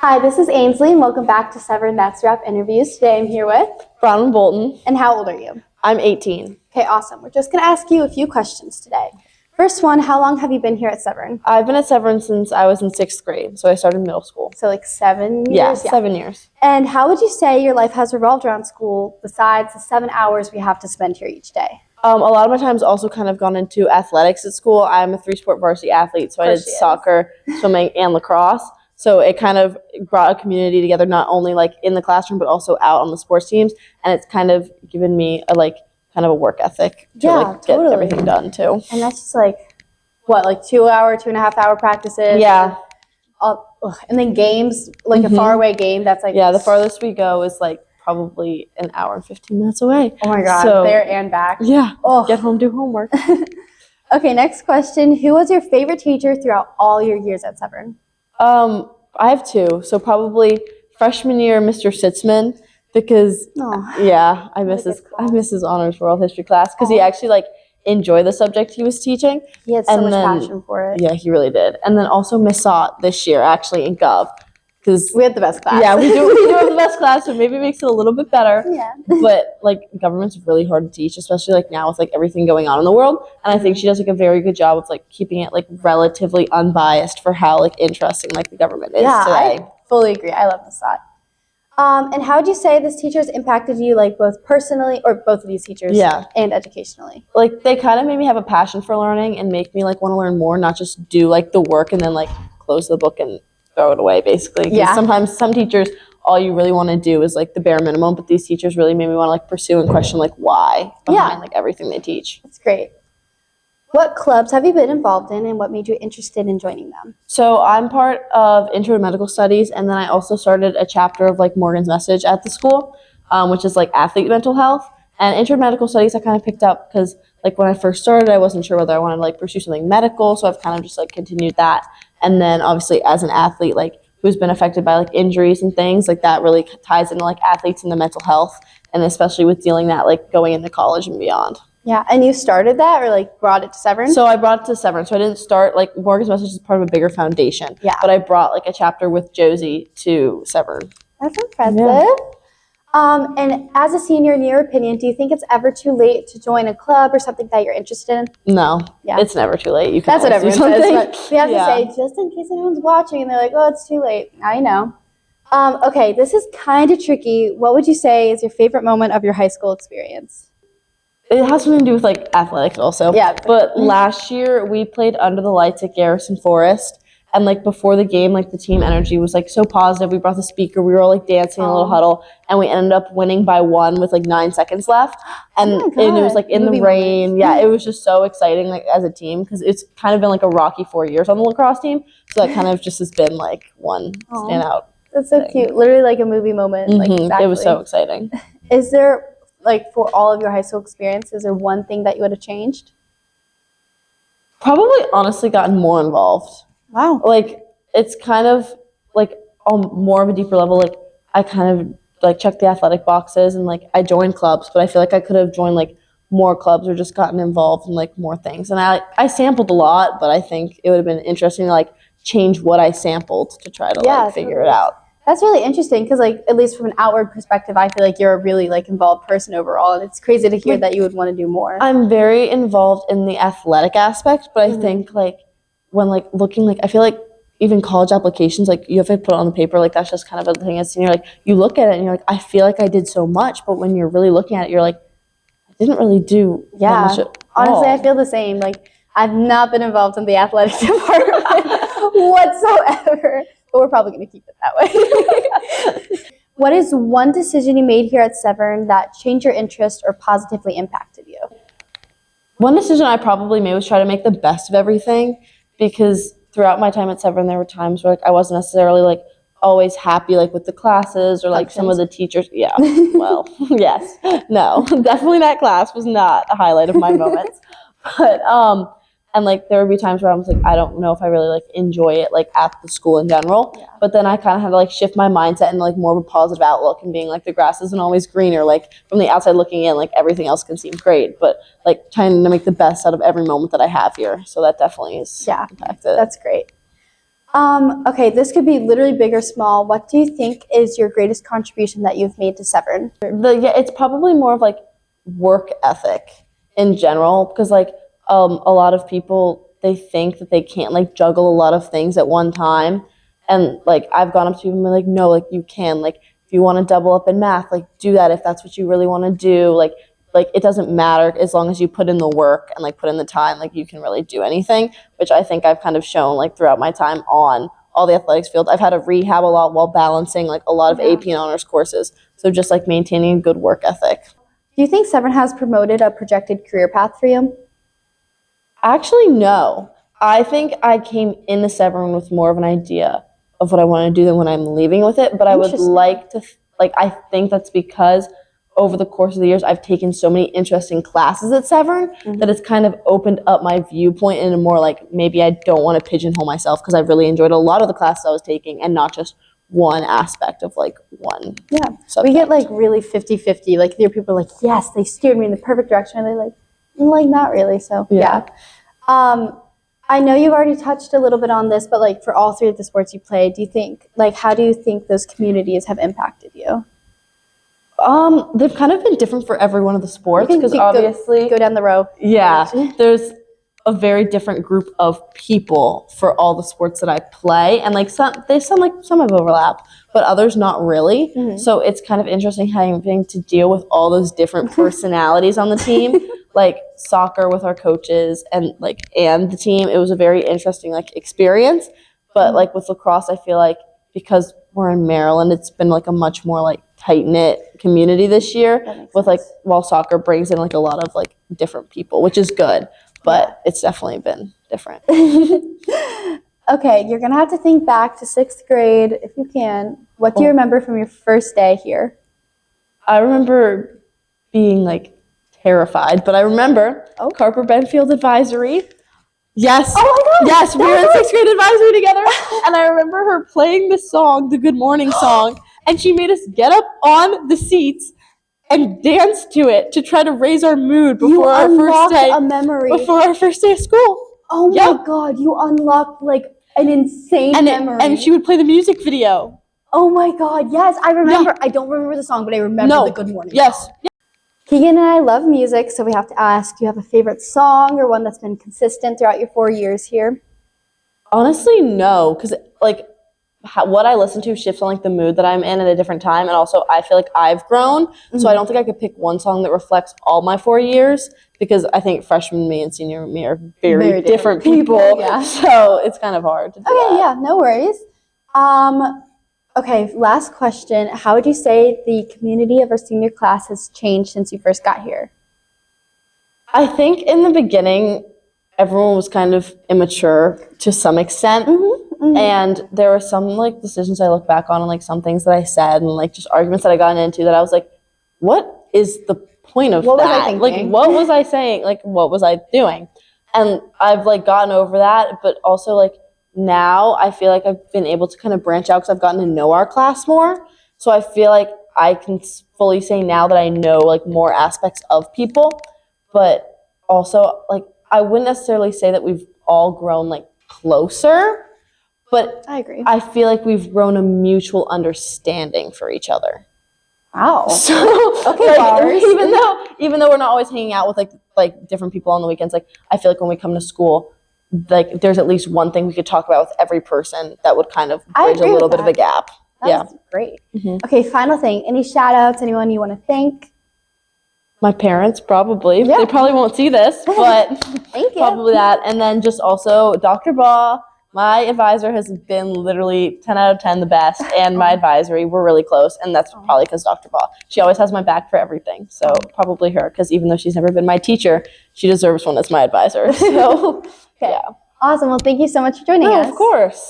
Hi, this is Ainsley, and welcome back to Severn That's Wrap Interviews. Today I'm here with Bronwyn, Bolton. And how old are you? I'm 18. Okay, awesome. We're just going to ask you a few questions today. First one, how long have you been here at Severn? I've been at Severn since I was in 6th grade, so I started middle school. So like 7 years? Yeah, 7 years. And how would you say your life has revolved around school besides the 7 hours we have to spend here each day? A lot of my time's also kind of gone into athletics at school. I'm a 3-sport varsity athlete, so I did soccer, swimming, and lacrosse. So it kind of brought a community together, not only like in the classroom, but also out on the sports teams. And it's kind of given me kind of a work ethic to get everything done too. And that's just like 2.5 hour practices? Yeah. And then games, like a faraway game that's like... Yeah, the farthest we go is like probably an hour and 15 minutes away. Oh my God, so, there and back. Yeah, get home, do homework. Okay, next question. Who was your favorite teacher throughout all your years at Severn? I have 2. So probably freshman year, Mr. Sitzman, because I miss his honors world history class because he actually enjoyed the subject he was teaching. He had so much passion for it. Yeah, he really did. And then also Miss Sott this year actually in Gov. Because we had the best class. Yeah, we do have the best class, so maybe it makes it a little bit better. Yeah. But government's really hard to teach, especially now with everything going on in the world. And I think she does a very good job of keeping it relatively unbiased for how interesting the government is today. I fully agree. I love Miss Sott. And how would you say this teacher has impacted you both personally, or both of these teachers, and educationally? They kind of made me have a passion for learning and make me want to learn more, not just do the work and then close the book and throw it away, basically. Yeah. Sometimes some teachers, all you really want to do is the bare minimum, but these teachers really made me want to pursue and question why behind everything they teach. That's great. What clubs have you been involved in, and what made you interested in joining them? So I'm part of Intro to Medical Studies, and then I also started a chapter of Morgan's Message at the school, which is athlete mental health. And Intro to Medical Studies I kind of picked up because when I first started, I wasn't sure whether I wanted to pursue something medical, so I've kind of just continued that. And then obviously as an athlete, who's been affected by injuries and things, that really ties into athletes and the mental health, and especially with dealing that going into college and beyond. Yeah, and you started that or brought it to Severn? So I brought it to Severn. So I didn't start, Morgan's Message is part of a bigger foundation. Yeah. But I brought a chapter with Josie to Severn. That's impressive. Yeah. And as a senior, in your opinion, do you think it's ever too late to join a club or something that you're interested in? No, it's never too late. You can That's what everyone says. But we have to say, just in case anyone's watching and they're like, oh, it's too late. Now you know. Okay, this is kind of tricky. What would you say is your favorite moment of your high school experience? It has something to do with athletics also. Yeah. But last year we played Under the Lights at Garrison Forest. And before the game, the team energy was so positive. We brought the speaker. We were all dancing in a little huddle, and we ended up winning by 1 with 9 seconds left. And, and it was in the rain. Yeah, it was just so exciting as a team because it's kind of been a rocky 4 years on the lacrosse team. So that kind of just has been one standout. That's so cute. Literally a movie moment. Exactly. It was so exciting. Is there for all of your high school experience, is there one thing that you would have changed? Probably honestly gotten more involved. Wow. It's kind of on more of a deeper level. I kind of checked the athletic boxes and I joined clubs, but I feel I could have joined more clubs or just gotten involved in more things. And I sampled a lot, but I think it would have been interesting to change what I sampled to try to figure it out. That's really interesting because at least from an outward perspective, I feel you're a really involved person overall, and it's crazy to hear that you would want to do more. I'm very involved in the athletic aspect, but I think when looking I feel even college applications you have to put it on the paper that's just kind of a thing as senior you look at it and you're I feel I did so much, but when you're really looking at it you're I didn't really do that much at honestly all. I feel the same. I've not been involved in the athletics department whatsoever, but we're probably going to keep it that way. What is one decision you made here at Severn that changed your interest or positively impacted you? One decision I probably made was try to make the best of everything, because throughout my time at Severn, there were times where I wasn't necessarily always happy with the classes or some of the teachers. Yeah, well, yes, no, definitely that class was not a highlight of my moments. But and there would be times where I was I don't know if I really enjoy it at the school in general. Yeah. But then I kind of had to shift my mindset and more of a positive outlook and being the grass isn't always greener. From the outside looking in, everything else can seem great, but trying to make the best out of every moment that I have here. So that definitely is impacted. That's great. Okay, this could be literally big or small. What do you think is your greatest contribution that you've made to Severn? It's probably more of like work ethic in general, because like a lot of people, they think that they can't like juggle a lot of things at one time, and like I've gone up to people and been like, no, like you can, like if you want to double up in math, like do that if that's what you really want to do, like it doesn't matter as long as you put in the work and like put in the time, like you can really do anything, which I think I've kind of shown like throughout my time on all the athletics field. I've had to rehab a lot while balancing like a lot of AP and honors courses. So just like maintaining a good work ethic. Do you think Severn has promoted a projected career path for you? Actually, no. I think I came into Severn with more of an idea of what I want to do than when I'm leaving with it. But I would like to, I think that's because over the course of the years, I've taken so many interesting classes at Severn that it's kind of opened up my viewpoint in a more like, maybe I don't want to pigeonhole myself because I've really enjoyed a lot of the classes I was taking and not just one aspect of like one subject. We get like really 50-50. Like there are people like, yes, they steered me in the perfect direction. And they're like not really. So yeah. I know you've already touched a little bit on this, but like for all three of the sports you play, do you think, like, how do you think those communities have impacted you? They've kind of been different for every one of the sports because obviously go down the row. Yeah, there's a very different group of people for all the sports that I play, and like some have overlap, but others not really. So it's kind of interesting having to deal with all those different personalities on the team. Like soccer with our coaches and the team, it was a very interesting like experience. But like with lacrosse, I feel like because we're in Maryland, it's been like a much more like tight-knit community this year with like, while soccer brings in like a lot of like different people, which is good, but it's definitely been different. Okay, you're gonna have to think back to 6th grade if you can. What do you remember from your first day here? I remember being like terrified, but I remember Carper Benfield advisory. Yes. Oh my God. Yes, we were in 6th grade advisory together, and I remember her playing the song, the Good Morning song, and she made us get up on the seats and dance to it to try to raise our mood before our first day. A memory. Before our first day of school. Oh my God, you unlocked like an insane memory. And she would play the music video. Oh my God, yes, I remember. I don't remember the song, but I remember the Good Morning song. Keegan and I love music, so we have to ask, do you have a favorite song or one that's been consistent throughout your 4 years here? Honestly, no, because like what I listen to shifts on like the mood that I'm in at a different time, and also I feel like I've grown, so I don't think I could pick one song that reflects all my 4 years, because I think freshman me and senior me are very different people. So it's kind of hard to do that. No worries. Okay, last question. How would you say the community of our senior class has changed since you first got here? I think in the beginning, everyone was kind of immature to some extent. And there were some like decisions I look back on and like some things that I said and like just arguments that I got into that I was like, what is the point of that? Was I thinking? Like, what was I saying? Like, what was I doing? And I've like gotten over that, but also like now I feel like I've been able to kind of branch out because I've gotten to know our class more. So I feel like I can fully say now that I know like more aspects of people, but also like I wouldn't necessarily say that we've all grown like closer, but I agree. I feel like we've grown a mutual understanding for each other. Wow. So Okay, even though we're not always hanging out with like different people on the weekends, like I feel like when we come to school, like there's at least one thing we could talk about with every person that would kind of bridge a little bit of a gap. That's great. Okay, final thing. Any shout outs, anyone you want to thank? My parents, probably. They probably won't see this, but Thank you. Probably that. And then just also Dr. Baugh, my advisor has been literally 10 out of 10 the best, and my advisory, we're really close, and that's probably because Dr. Baugh. She always has my back for everything, so probably her, because even though she's never been my teacher, she deserves one as my advisor. So, Awesome. Well, thank you so much for joining us. Of course.